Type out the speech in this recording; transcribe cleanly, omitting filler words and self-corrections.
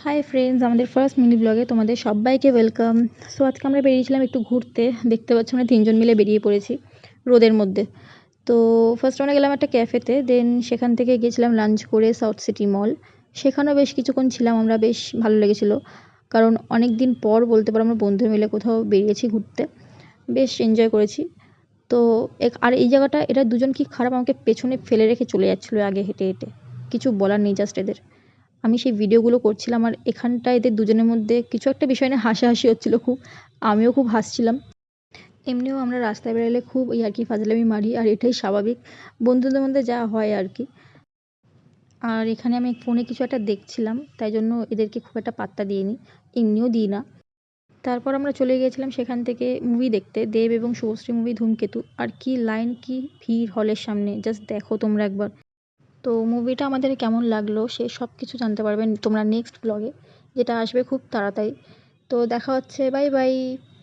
Hi friends, আমাদের first mini ব্লগে তোমাদের সবাইকে ওয়েলকাম। সো আজকে আমরা বেরিয়েছিলাম একটু ঘুরতে। দেখতে পাচ্ছ আমরা তিনজন মিলে বেরিয়ে পড়েছি রোদের মধ্যে। তো ফার্স্ট আমরা গেলাম একটা ক্যাফেতে, দেন সেখান থেকে গেছিলাম লাঞ্চ করে সাউথ সিটি মল। সেখানেও বেশ কিছুক্ষণ ছিলাম আমরা, বেশ ভালো লেগেছিলো। কারণ অনেক দিন পর বলতে পারো আমরা বন্ধু মিলে কোথাও বেরিয়েছি ঘুরতে, বেশ এনজয় করেছি। তো আর এই জায়গাটা, এরা দুজন কি খারাপ, আমাকে পেছনে ফেলে রেখে চলে যাচ্ছিলো আগে হেঁটে হেঁটে। কিছু বলার নেই, জাস্ট এদের। আমি সেই ভিডিওগুলো করছিলাম আর এখানটায় এদের দুজনের মধ্যে কিছু একটা বিষয় নিয়ে হাসাহাসি হচ্ছিল খুব। আমিও খুব হাসছিলাম। এমনিও আমরা রাস্তায় বেরোলে খুব ইয়ার্কি ফাজলামি মারি, আর এটাই স্বাভাবিক, বন্ধুদের মধ্যে যা হয় আর কি। আর এখানে আমি ফোনে কিছু একটা দেখছিলাম, তাই জন্য এদেরকে খুব একটা পাত্তা দিইনি, এমনিও দিই না। তারপর আমরা চলে গিয়েছিলাম সেখান থেকে মুভি দেখতে, দেব এবং শুভশ্রী মুভি ধূমকেতু। আর কি লাইন, কি ভিড় হলের সামনে, জাস্ট দেখো তোমরা একবার। তো মুভিটা আমাদের কেমন লাগলো সে সব কিছু জানতে পারবেন তোমরা নেক্সট ব্লগে, যেটা আসবে খুব তাড়াতাড়ি। তো দেখা হচ্ছে, বাই বাই।